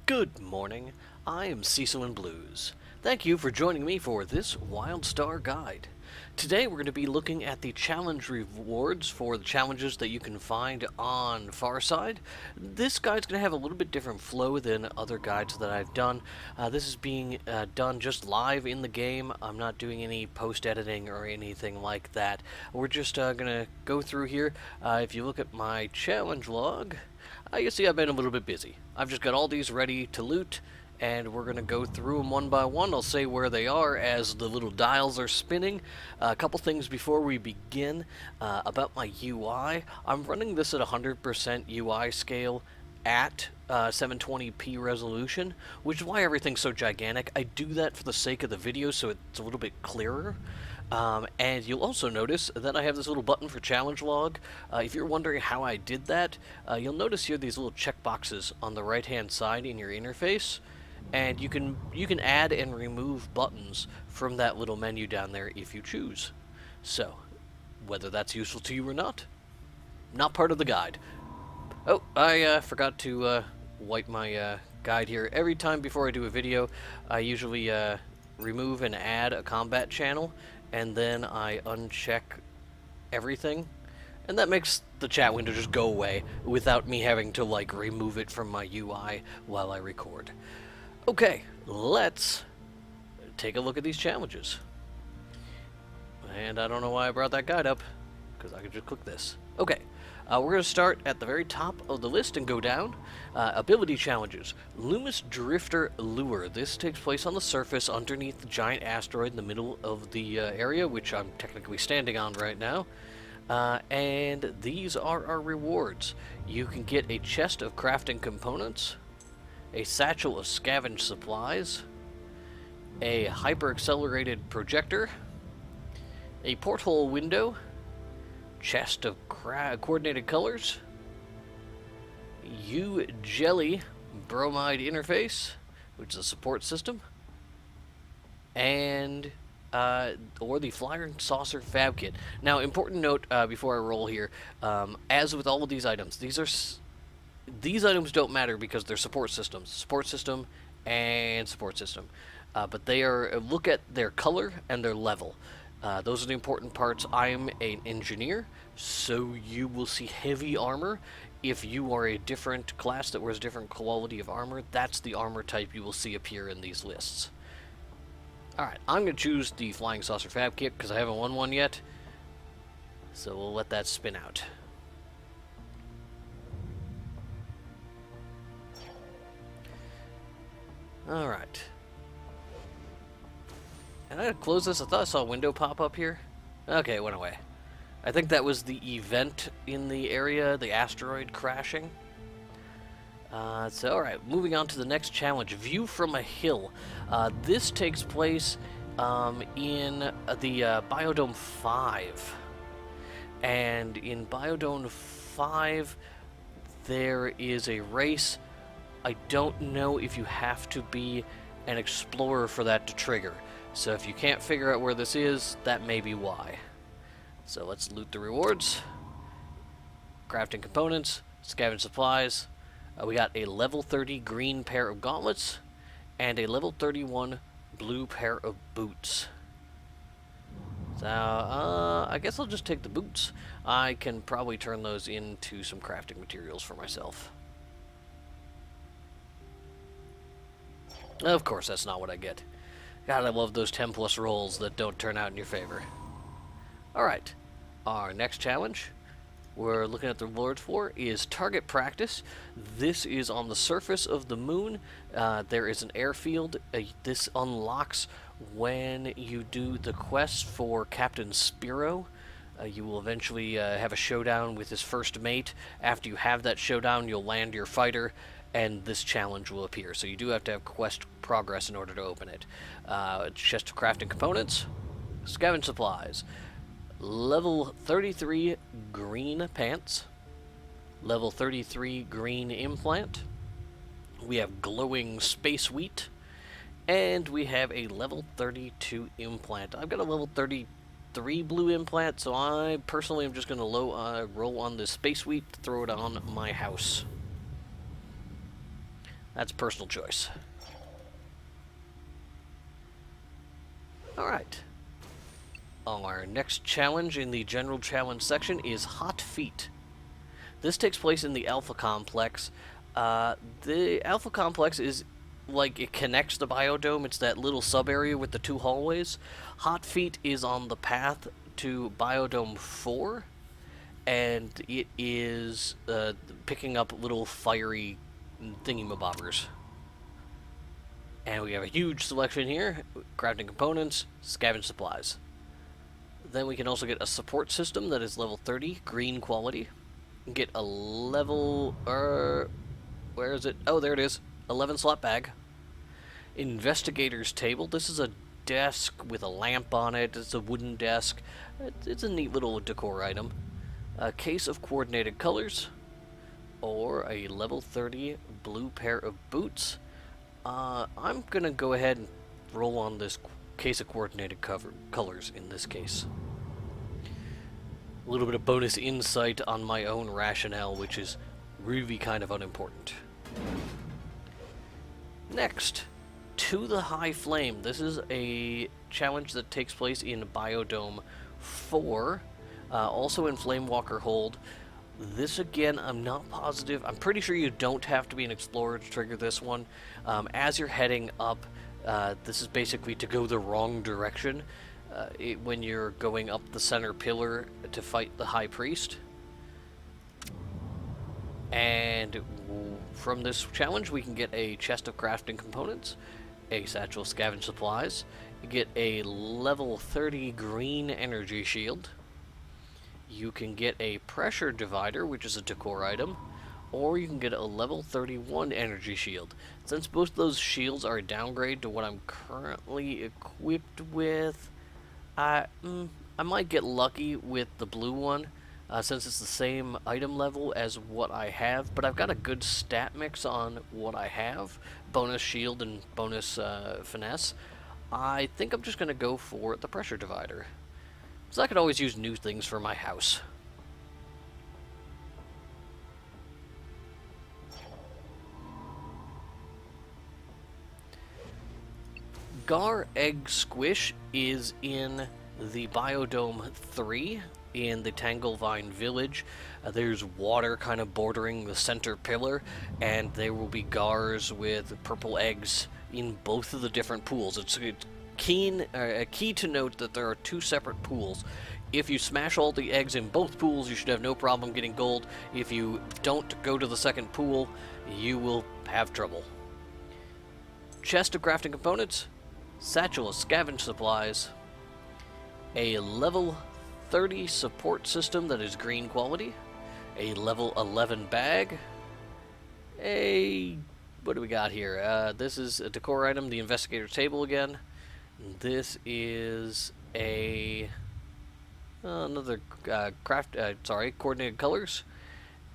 Good morning, I am Cecil in Blues. Thank you for joining me for this Wild Star Guide. Today we're going to be looking at the challenge rewards for the challenges that you can find on Farside. This guide's going to have a little bit different flow than other guides that I've done. This is being done just live in the game. I'm not doing any post-editing or anything like that. We're just going to go through here. If you look at my challenge log, you see I've been a little bit busy. I've just got all these ready to loot, and we're going to go through them one by one. I'll say where they are as the little dials are spinning. A couple things before we begin about my UI. I'm running this at 100% UI scale at 720p resolution, which is why everything's so gigantic. I do that for the sake of the video so it's a little bit clearer. And you'll also notice that I have this little button for challenge log. If you're wondering how I did that, you'll notice here these little check boxes on the right hand side in your interface, and you can add and remove buttons from that little menu down there if you choose. So whether that's useful to you or not part of the guide. Oh, I forgot to wipe my guide here. Every time before I do a video, I usually remove and add a combat channel, and then I uncheck everything, and that makes the chat window just go away without me having to like remove it from my UI while I record. Okay, let's take a look at these challenges. And I don't know why I brought that guide up, because I could just click this. Okay. We're going to start at the very top of the list and go down. Ability challenges. Luminous Drifter Lure. This takes place on the surface underneath the giant asteroid in the middle of the area, which I'm technically standing on right now. And these are our rewards. You can get a chest of crafting components, a satchel of scavenged supplies, a hyper-accelerated projector, a porthole window, chest of coordinated colors, jelly bromide interface, which is a support system, and or the flying saucer fab kit. Now, important note before I roll here, as with all of these items, these items don't matter because they're support systems, support system and support system, but they are, look at their color and their level. Those are the important parts. I'm an engineer, so you will see heavy armor. If you are a different class that wears different quality of armor, that's the armor type you will see appear in these lists. Alright, I'm going to choose the Flying Saucer Fab Kit because I haven't won one yet, so we'll let that spin out. Alright. And I gotta close this. I thought I saw a window pop up here. Okay, it went away. I think that was the event in the area, the asteroid crashing. So, alright, moving on to the next challenge. View from a hill. This takes place in the Biodome 5. And in Biodome 5, there is a race. I don't know if you have to be an explorer for that to trigger. So if you can't figure out where this is, that may be why. So let's loot the rewards. Crafting components, scavenge supplies. We got a level 30 green pair of gauntlets and a level 31 blue pair of boots. So, I guess I'll just take the boots. I can probably turn those into some crafting materials for myself. Of course, that's not what I get. God, I love those 10 plus rolls that don't turn out in your favor. Alright, our next challenge we're looking at the rewards for is Target Practice. This is on the surface of the moon. There is an airfield. This unlocks when you do the quest for Captain Spiro. You will eventually have a showdown with his first mate. After you have that showdown, you'll land your fighter, and this challenge will appear. So you do have to have quest progress in order to open it. Chest of crafting components, scavenge supplies, level 33 green pants, level 33 green implant, we have glowing space wheat, and we have a level 32 implant. I've got a level 33 blue implant, so I personally am just going to roll on the space wheat to throw it on my house. That's personal choice. Alright. Our next challenge in the general challenge section is Hot Feet. This takes place in the Alpha Complex. The Alpha Complex is like it connects the biodome. It's that little sub area with the two hallways. Hot Feet is on the path to Biodome 4, and it is picking up little fiery thingy-mabobbers. And we have a huge selection here: crafting components, scavenge supplies. Then we can also get a support system that is level 30, green quality. Get a level, where is it? Oh, there it is. 11 slot bag. Investigator's table. This is a desk with a lamp on it. It's a wooden desk. It's a neat little decor item. A case of coordinated colors. Or a level 30 blue pair of boots. I'm gonna go ahead and roll on this case of coordinated colors in this case. A little bit of bonus insight on my own rationale, which is really kind of unimportant. Next, To the High Flame. This is a challenge that takes place in Biodome 4, also in Flamewalker Hold. This, again, I'm not positive. I'm pretty sure you don't have to be an explorer to trigger this one. As you're heading up, this is basically to go the wrong direction. When you're going up the center pillar to fight the High Priest. And from this challenge, we can get a chest of crafting components, a satchel of scavenge supplies, you get a level 30 green energy shield, you can get a pressure divider, which is a decor item, or you can get a level 31 energy shield. Since both of those shields are a downgrade to what I'm currently equipped with, I might get lucky with the blue one, since it's the same item level as what I have, but I've got a good stat mix on what I have, bonus shield and bonus finesse. I think I'm just going to go for the pressure divider, because I could always use new things for my house. Garr Egg Squish is in the Biodome 3 in the Tanglevine Village. There's water kind of bordering the center pillar, and there will be Garrs with purple eggs in both of the different pools. It's key to note that there are two separate pools. If you smash all the eggs in both pools, you should have no problem getting gold. If you don't go to the second pool, you will have trouble. Chest of crafting components, satchel of scavenge supplies, a level 30 support system that is green quality, a level 11 bag, what do we got here? This is a decor item, the investigator's table again. This is another coordinated colors,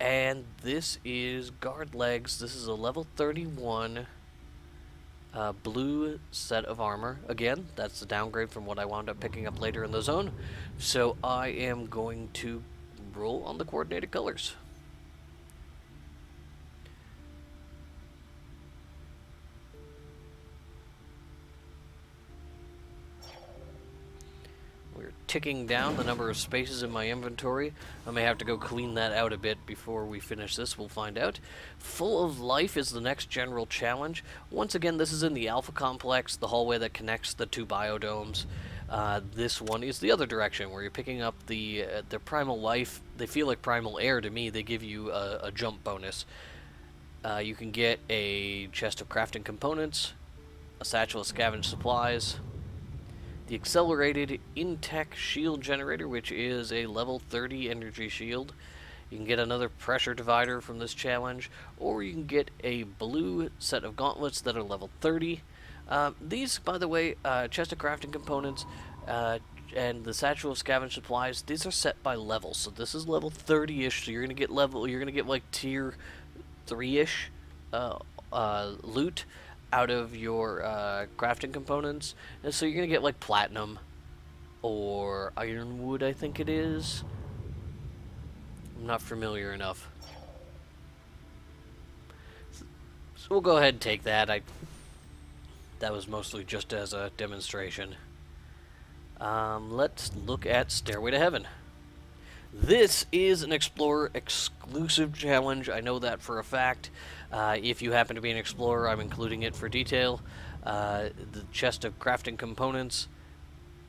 and this is guard legs. This is a level 31 blue set of armor. Again, that's the downgrade from what I wound up picking up later in the zone. So I am going to roll on the coordinated colors. We're ticking down the number of spaces in my inventory. I may have to go clean that out a bit before we finish this. We'll find out. Full of Life is the next general challenge. Once again, this is in the Alpha Complex, the hallway that connects the two biodomes. This one is the other direction, where you're picking up the Primal Life. They feel like Primal Air to me. They give you a jump bonus. You can get a chest of crafting components, a satchel of scavenge supplies, the Accelerated Intech Shield Generator, which is a level 30 energy shield. You can get another pressure divider from this challenge, or you can get a blue set of gauntlets that are level 30. These, by the way, chest of crafting components and the satchel of scavenge supplies, these are set by level. So this is level 30-ish, so you're gonna get like tier 3-ish loot out of your crafting components, and so you're gonna get like platinum or ironwood, I think it is. I'm not familiar enough. So we'll go ahead and take that. That was mostly just as a demonstration. Let's look at Stairway to Heaven. This is an Explorer exclusive challenge. I know that for a fact. If you happen to be an Explorer, I'm including it for detail. The chest of crafting components,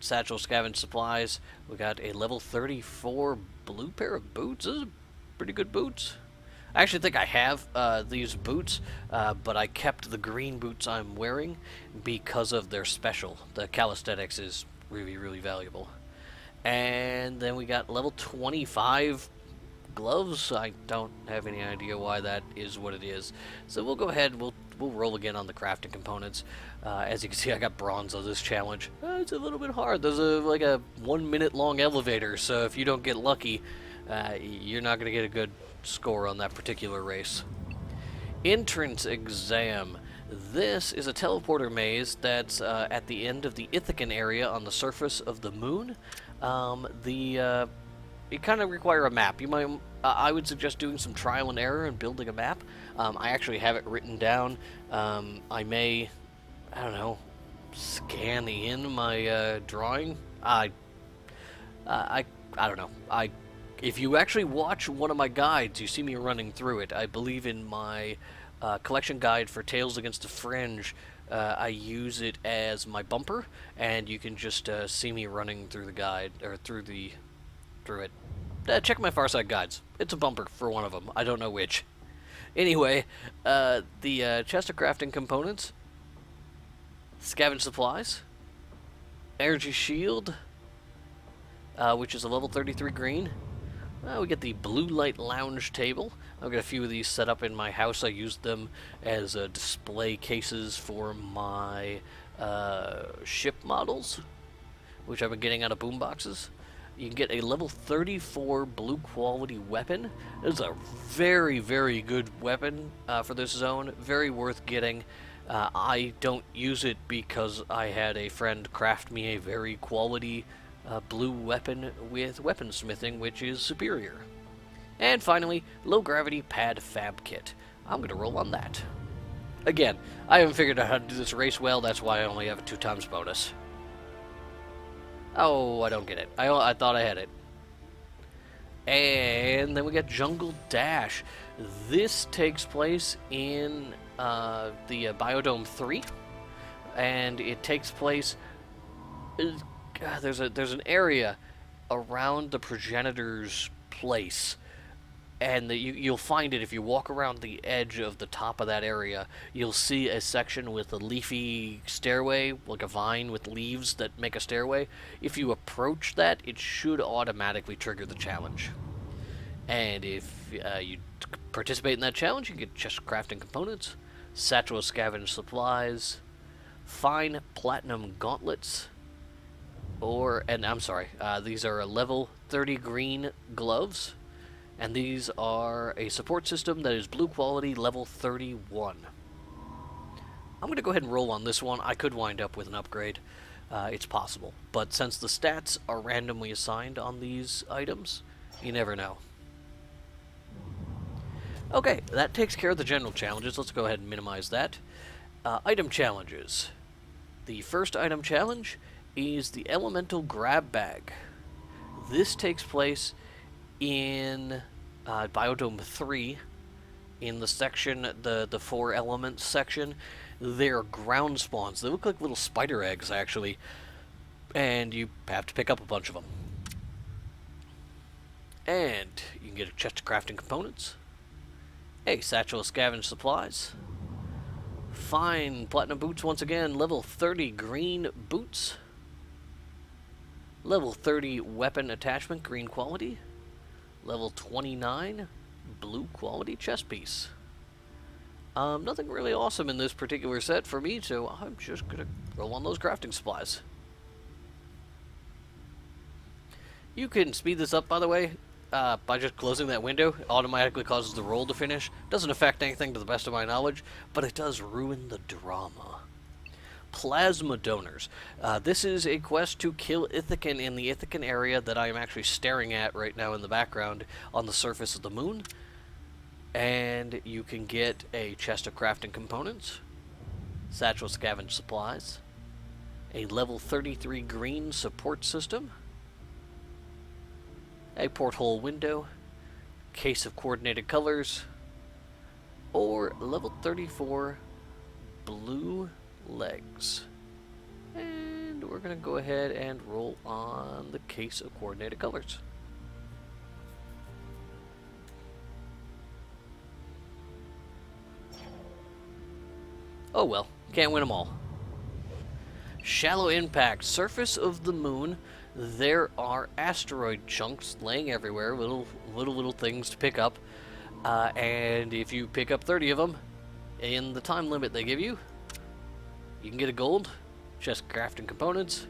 satchel scavenge supplies. We got a level 34 blue pair of boots. Those are pretty good boots. I actually think I have these boots, but I kept the green boots I'm wearing because of their special. The calisthenics is really, really valuable. And then we got level 25 gloves. I don't have any idea why that is what it is. So we'll go ahead and we'll roll again on the crafting components. As you can see, I got bronze on this challenge. It's a little bit hard. There's like a 1 minute long elevator, so if you don't get lucky, you're not going to get a good score on that particular race. Entrance exam. This is a teleporter maze that's at the end of the Ithacan area on the surface of the moon. You kind of require a map. You might, I would suggest doing some trial and error and building a map. I actually have it written down. I may, I don't know, scan in my drawing. I don't know. If you actually watch one of my guides, you see me running through it. I believe in my collection guide for Tales Against the Fringe, I use it as my bumper, and you can just see me running through the guide, or through it. Check my Farside guides. It's a bumper for one of them. I don't know which. Anyway, the chest of crafting components, scavenge supplies, energy shield, which is a level 33 green. We get the blue light lounge table. I've got a few of these set up in my house. I used them as display cases for my ship models, which I've been getting out of boom boxes. You can get a level 34 blue quality weapon. It's a very, very good weapon for this zone. Very worth getting. I don't use it because I had a friend craft me a very quality blue weapon with weaponsmithing, which is superior. And finally, low gravity pad fab kit. I'm going to roll on that. Again, I haven't figured out how to do this race well, that's why I only have a 2x bonus. Oh, I don't get it. I thought I had it. And then we got Jungle Dash. This takes place in the Biodome 3, and it takes place... there's an area around the progenitor's place, and you'll find it if you walk around the edge of the top of that area. You'll see a section with a leafy stairway, like a vine with leaves that make a stairway. If you approach that, it should automatically trigger the challenge. And if you participate in that challenge, you get chest crafting components, satchel scavenge supplies, fine platinum gauntlets, these are a level 30 green gloves, and these are a support system that is blue quality, level 31. I'm going to go ahead and roll on this one. I could wind up with an upgrade. It's possible. But since the stats are randomly assigned on these items, you never know. Okay, that takes care of the general challenges. Let's go ahead and minimize that. Item challenges. The first item challenge is the Elemental Grab Bag. This takes place in Biodome 3, in the section, the 4 elements section. They're ground spawns. They look like little spider eggs, actually, and you have to pick up a bunch of them. And you can get a chest of crafting components, a satchel of scavenge supplies, fine platinum boots once again, level 30 green boots, level 30 weapon attachment, green quality. Level 29 blue quality chest piece. Nothing really awesome in this particular set for me, so I'm just going to roll on those crafting supplies. You can speed this up, by the way, by just closing that window. It automatically causes the roll to finish. Doesn't affect anything to the best of my knowledge, but it does ruin the drama. Plasma donors. This is a quest to kill Ithacan in the Ithacan area that I am actually staring at right now in the background on the surface of the moon. And you can get a chest of crafting components, satchel scavenge supplies, a level 33 green support system, a porthole window, case of coordinated colors, or level 34 blue legs. And we're going to go ahead and roll on the case of coordinated colors. Oh well, can't win them all. Shallow impact, surface of the moon. There are asteroid chunks laying everywhere, little things to pick up. And if you pick up 30 of them in the time limit they give you, you can get a gold, chest crafting components,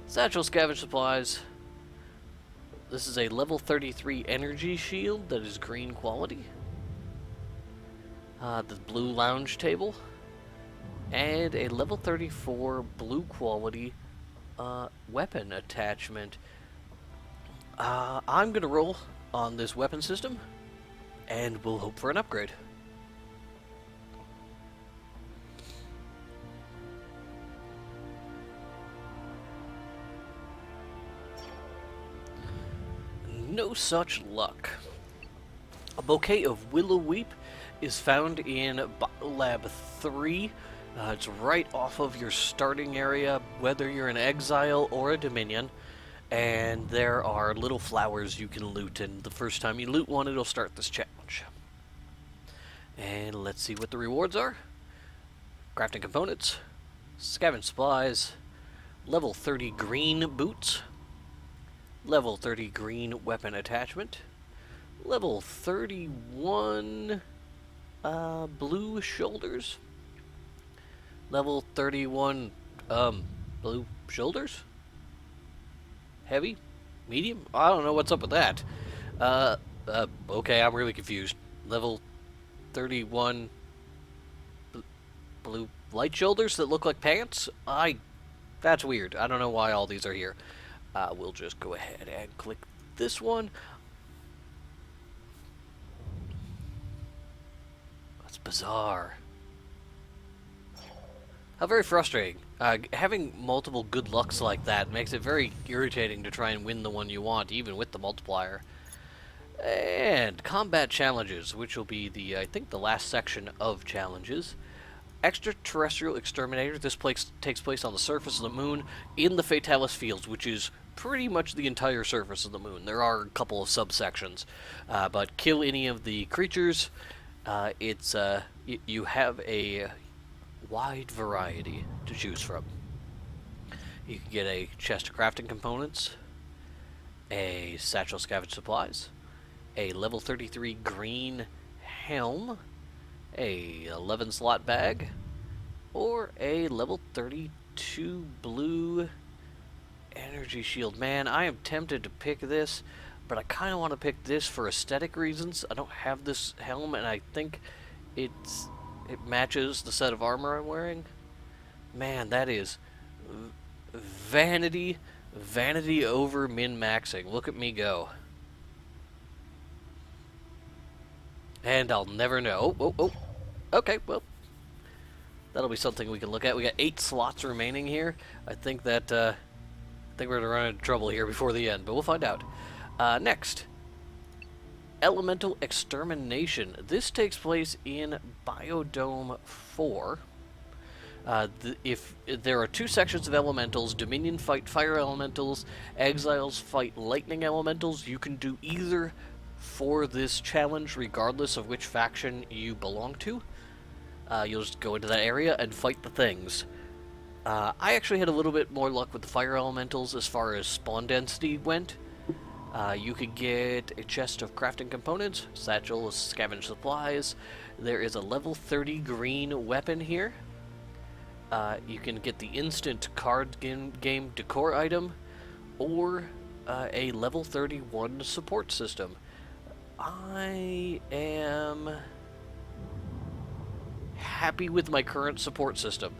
satchel scavenge supplies. This is a level 33 energy shield that is green quality. The blue lounge table. And a level 34 blue quality weapon attachment. I'm going to roll on this weapon system, and we'll hope for an upgrade. No such luck. A Bouquet of Willoweep is found in Lab 3. It's right off of your starting area, whether you're an exile or a dominion, and there are little flowers you can loot, and the first time you loot one, it'll start this challenge. And let's see what the rewards are. Crafting components, scavenge supplies, level 30 green boots, level 30 green weapon attachment, level 31 blue shoulders, level 31, blue shoulders? Heavy? Medium? I don't know what's up with that. Okay, I'm really confused. Level 31, blue light shoulders that look like pants? That's weird. I don't know why all these are here. We'll just go ahead and click this one. That's bizarre. How very frustrating. Having multiple good lucks like that makes it very irritating to try and win the one you want, even with the multiplier. And combat challenges, which will be the, I think, the last section of challenges. Extraterrestrial Exterminator. This takes place on the surface of the moon in the Fatalis Fields, which is pretty much the entire surface of the moon. There are a couple of subsections, but kill any of the creatures. You have a wide variety to choose from. You can get a chest of crafting components, a satchel scavenge supplies, a level 33 green helm, a 11 slot bag, or a level 32 blue energy shield. Man, I am tempted to pick this, but I kind of want to pick this for aesthetic reasons. I don't have this helm, and I think it matches the set of armor I'm wearing. Man, that is vanity over min-maxing. Look at me go. And I'll never know. Oh. Okay, well, that'll be something we can look at. We got 8 slots remaining here. I think we're gonna run into trouble here before the end, but we'll find out. Next, Elemental Extermination. This takes place in Biodome 4. If there are 2 sections of elementals, Dominion fight fire elementals, Exiles fight lightning elementals. You can do either for this challenge, regardless of which faction you belong to. You'll just go into that area and fight the things. I actually had a little bit more luck with the fire elementals as far as spawn density went. You could get a chest of crafting components, satchels, scavenge supplies. There is a level 30 green weapon here. You can get the instant card game decor item, or a level 31 support system. I am happy with my current support system,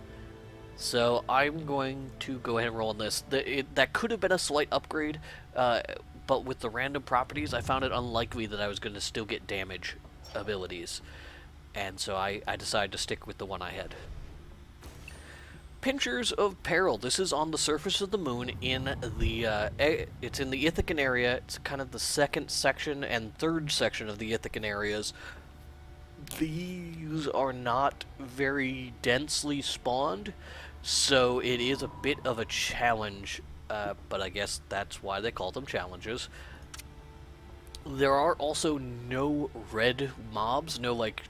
so I'm going to go ahead and roll on this. That could have been a slight upgrade, but with the random properties, I found it unlikely that I was going to still get damage abilities. And so I decided to stick with the one I had. Pinchers of Peril. This is on the surface of the moon in the, it's in the Ithacan area. It's kind of the second section and third section of the Ithacan areas. These are not very densely spawned, so it is a bit of a challenge, but I guess that's why they call them challenges. There are also no red mobs, no, like,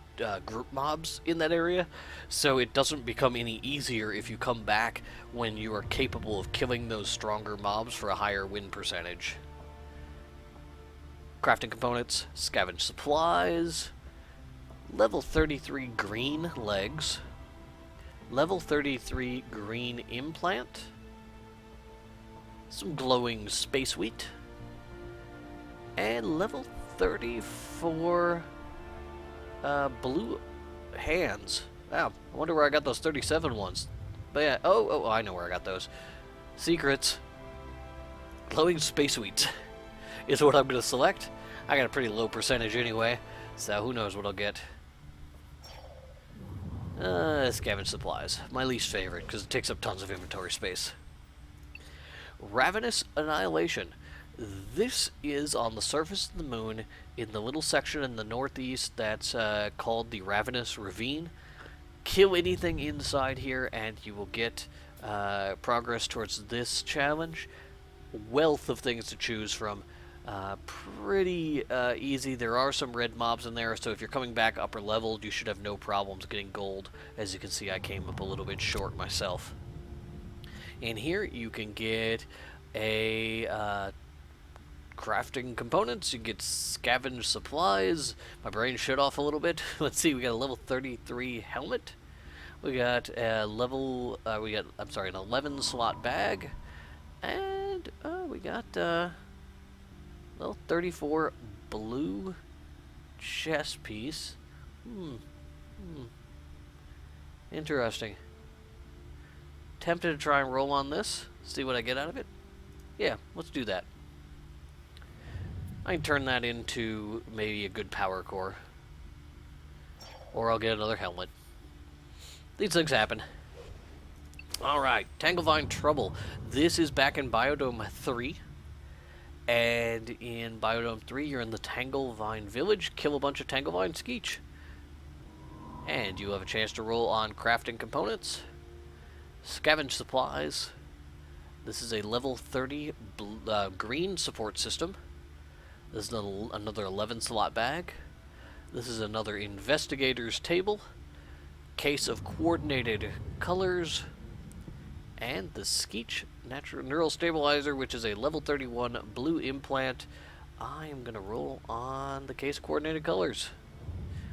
group mobs in that area, so it doesn't become any easier if you come back when you are capable of killing those stronger mobs for a higher win percentage. Crafting components, scavenge supplies, level 33 green legs, level 33 green implant, some glowing space wheat, and level 34 blue hands. Wow, I wonder where I got those 37 ones. But yeah, oh, I know where I got those. Secrets. Glowing space wheat is what I'm going to select. I got a pretty low percentage anyway, so who knows what I'll get. Scavenge supplies. My least favorite, because it takes up tons of inventory space. Ravenous Annihilation. This is on the surface of the moon in the little section in the northeast that's called the Ravenous Ravine. Kill anything inside here and you will get progress towards this challenge. Wealth of things to choose from. Pretty easy. There are some red mobs in there, so if you're coming back upper level, you should have no problems getting gold. As you can see, I came up a little bit short myself. In here, you can get a crafting components, you get scavenge supplies. My brain shut off a little bit. Let's see, we got a level 33 helmet. We got a level, an 11 slot bag. And we got level 34 blue chest piece. Interesting. Tempted to try and roll on this, see what I get out of it. Yeah, let's do that. I can turn that into maybe a good power core. Or I'll get another helmet. These things happen. Alright, Tanglevine Trouble. This is back in Biodome 3. And in Biodome 3, you're in the Tanglevine Village. Kill a bunch of Tanglevine Skeech. And you have a chance to roll on crafting components. Scavenge supplies. This is a level 30 green support system. This is another 11 slot bag. This is another investigator's table. Case of coordinated colors. And the Skeech Neural Stabilizer, which is a level 31 blue implant. I am going to roll on the case of coordinated colors.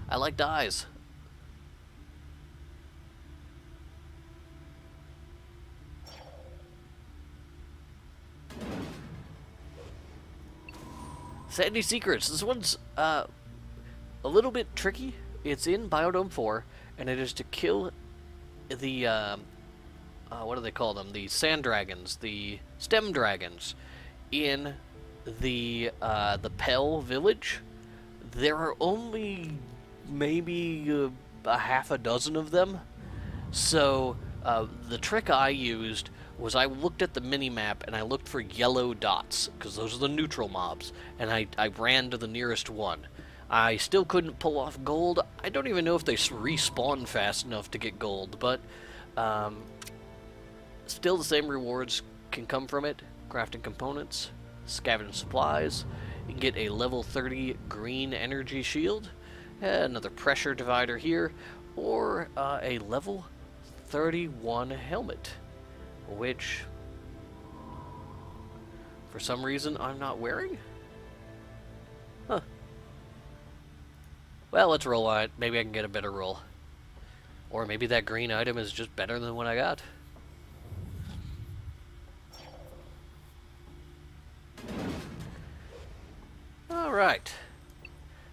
I like dyes. Sandy Secrets. This one's a little bit tricky. It's in Biodome 4, and it is to kill the, what do they call them? The sand dragons, the stem dragons, in the Peril village. There are only maybe a half a dozen of them. So the trick I used was I looked at the mini-map and I looked for yellow dots, because those are the neutral mobs, and I ran to the nearest one. I still couldn't pull off gold. I don't even know if they respawn fast enough to get gold, but still the same rewards can come from it. Crafting components, scavenge supplies. You can get a level 30 green energy shield, another pressure divider here, or a level 31 helmet, which for some reason I'm not wearing. Huh. Well, let's roll on it. Maybe I can get a better roll. Or maybe that green item is just better than what I got. Alright.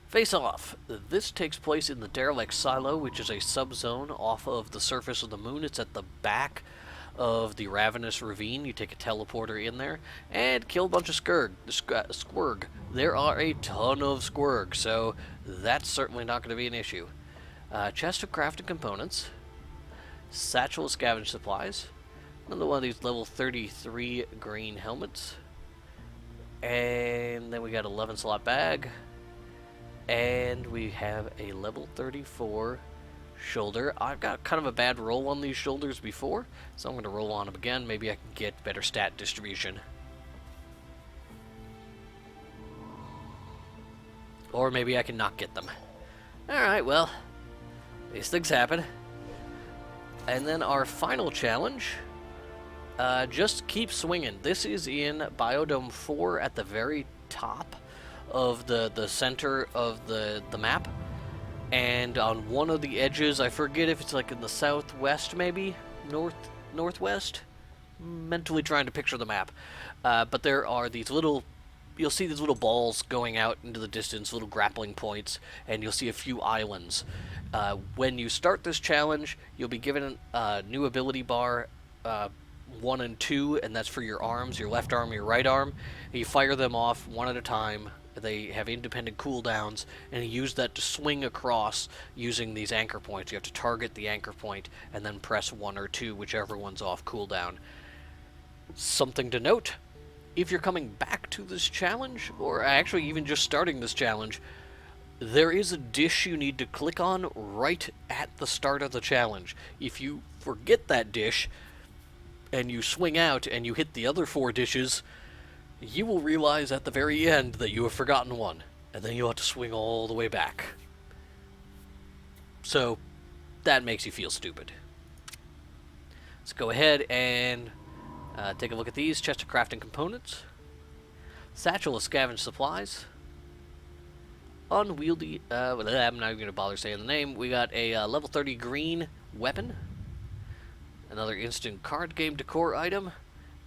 Face Off. This takes place in the Derelict Silo, which is a subzone off of the surface of the moon. It's at the back of the Ravenous Ravine. You take a teleporter in there and kill a bunch of squirg. There are a ton of squirg, so that's certainly not going to be an issue. Chest of crafting components, satchel of scavenge supplies, another one of these level 33 green helmets, and then we got 11 slot bag, and we have a level 34 shoulder. I've got kind of a bad roll on these shoulders before, so I'm going to roll on them again. Maybe I can get better stat distribution. Or maybe I can not get them. Alright, well, these things happen. And then our final challenge, just keep swinging. This is in Biodome 4 at the very top of the center of the map. And on one of the edges, I forget if it's like in the southwest maybe? Northwest? Mentally trying to picture the map. But there are these little... You'll see these little balls going out into the distance, little grappling points, and you'll see a few islands. When you start this challenge, you'll be given a new ability bar, 1 and 2, and that's for your arms, your left arm, your right arm. And you fire them off one at a time. They have independent cooldowns, and you use that to swing across using these anchor points. You have to target the anchor point and then press 1 or 2, whichever one's off cooldown. Something to note, if you're coming back to this challenge, or actually even just starting this challenge, there is a dish you need to click on right at the start of the challenge. If you forget that dish, and you swing out and you hit the other 4 dishes, you will realize at the very end that you have forgotten one, and then you'll have to swing all the way back. So, that makes you feel stupid. Let's go ahead and take a look at these. Chest of crafting components. Satchel of scavenge supplies. Unwieldy, I'm not even going to bother saying the name. We got a level 30 green weapon. Another instant card game decor item.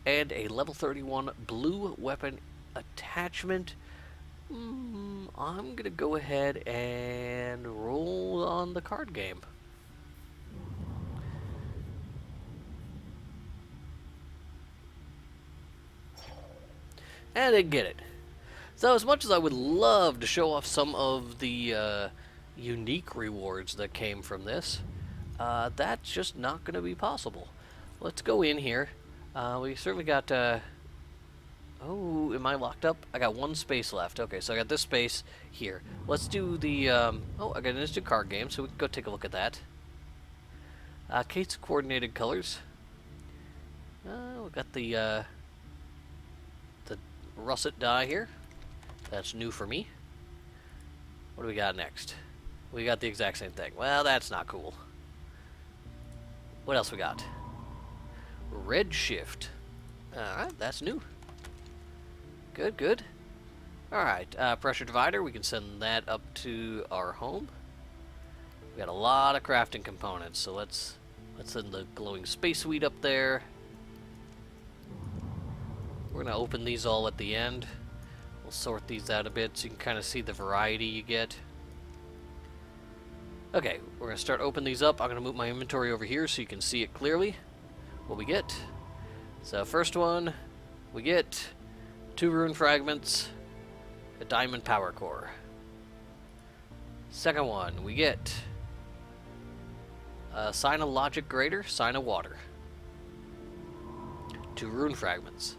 And a level 31 blue weapon attachment. I'm going to go ahead and roll on the card game. And I didn't get it. So as much as I would love to show off some of the unique rewards that came from this, that's just not going to be possible. Let's go in here. We certainly got... oh, am I locked up? I got 1 space left. Okay, so I got this space here. Let's do the... oh, I got an instant card game, so we can go take a look at that. Case of coordinated colors. We got the russet die here. That's new for me. What do we got next? We got the exact same thing. Well, that's not cool. What else we got? Red shift. Alright, that's new. Good, good. Alright, pressure divider. We can send that up to our home. We got a lot of crafting components, so let's send the glowing space suite up there. We're going to open these all at the end. We'll sort these out a bit so you can kind of see the variety you get. Okay, we're going to start opening these up. I'm going to move my inventory over here so you can see it clearly, what we get. So first one, we get 2 rune fragments, a diamond power core. Second one, we get a sign of logic greater, sign of water. 2 rune fragments.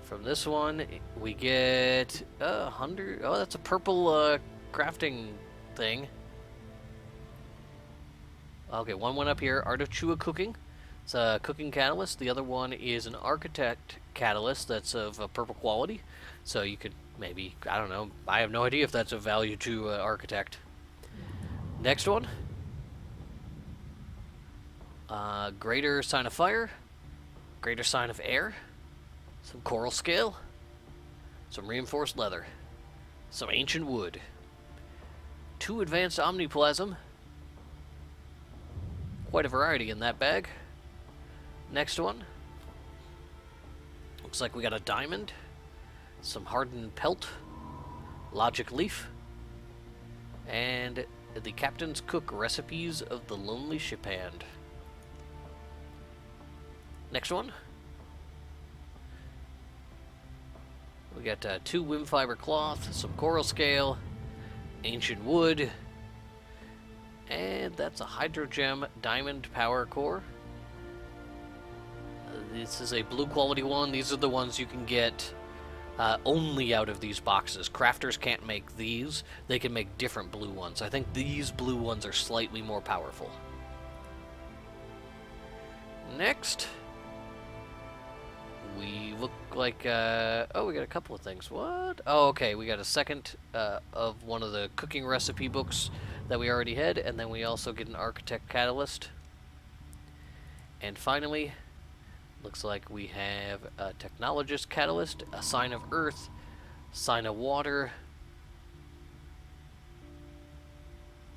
From this one, we get 100. Oh, that's a purple crafting thing. Okay, one went up here. Art of Chua cooking. It's a cooking catalyst. The other one is an architect catalyst that's of a purple quality. So you could maybe, I don't know. I have no idea if that's of value to architect. Next one. Greater sign of fire. Greater sign of air. Some coral scale, some reinforced leather, some ancient wood, 2 advanced omniplasm, quite a variety in that bag. Next one, looks like we got a diamond, some hardened pelt, logic leaf, and the Captain's Cook recipes of the Lonely Ship Hand. Next one. We We got 2 Whim Fiber Cloth, some Coral Scale, Ancient Wood, and that's a Hydrogem Diamond Power Core. This is a blue quality one. These are the ones you can get only out of these boxes. Crafters can't make these. They can make different blue ones. I think these blue ones are slightly more powerful. Next, we look like, oh, we got a couple of things. What? Oh, okay, we got a second of one of the cooking recipe books that we already had, and then we also get an Architect Catalyst. And finally, looks like we have a Technologist Catalyst, a Sign of Earth, Sign of Water.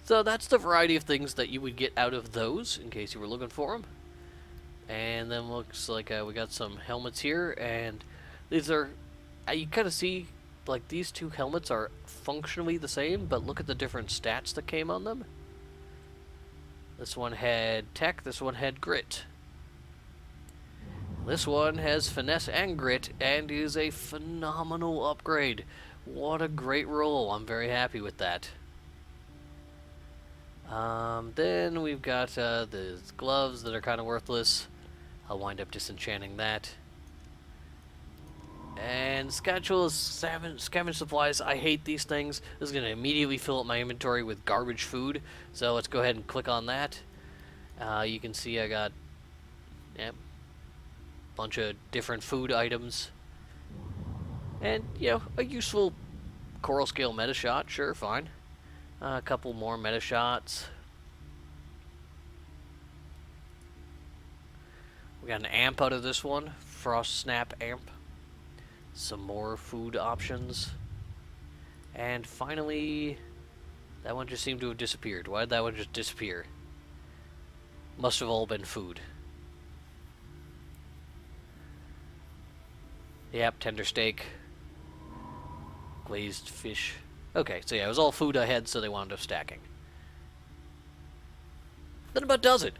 So that's the variety of things that you would get out of those, in case you were looking for them. And then looks like we got some helmets here, and these are, you kind of see, like, these 2 helmets are functionally the same, but look at the different stats that came on them. This one had Tech, this one had Grit. This one has Finesse and Grit, and is a phenomenal upgrade. What a great roll. I'm very happy with that. Then we've got the gloves that are kind of worthless. I'll wind up disenchanting that. And Scavenge Supplies. I hate these things. This is going to immediately fill up my inventory with garbage food. So let's go ahead and click on that. You can see I got, yep, bunch of different food items, and you know, a useful Coral Scale meta shot, sure, fine. A couple more meta shots. We got an amp out of this one, Frost Snap amp. Some more food options, and finally, that one just seemed to have disappeared. Why did that one just disappear? Must have all been food. Yep, tender steak, glazed fish. Okay, so yeah, it was all food I had, so they wound up stacking. That about does it.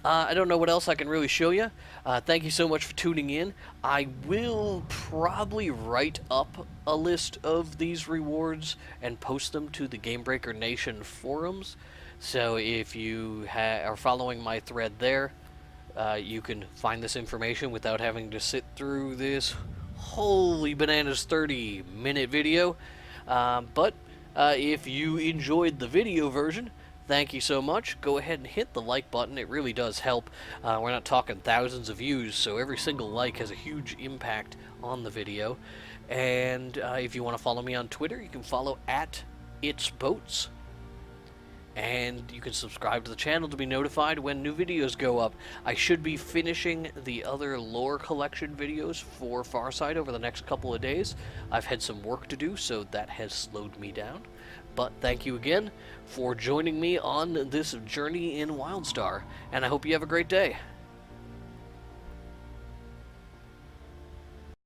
I don't know what else I can really show you. Thank you so much for tuning in. I will probably write up a list of these rewards and post them to the Gamebreaker Nation forums. So if you are following my thread there, you can find this information without having to sit through this holy bananas 30-minute video. But if you enjoyed the video version, thank you so much. Go ahead and hit the like button. It really does help. We're not talking thousands of views, so every single like has a huge impact on the video. And if you want to follow me on Twitter, you can follow @itsboats. And you can subscribe to the channel to be notified when new videos go up. I should be finishing the other lore collection videos for Farside over the next couple of days. I've had some work to do, so that has slowed me down. But thank you again for joining me on this journey in WildStar, and I hope you have a great day.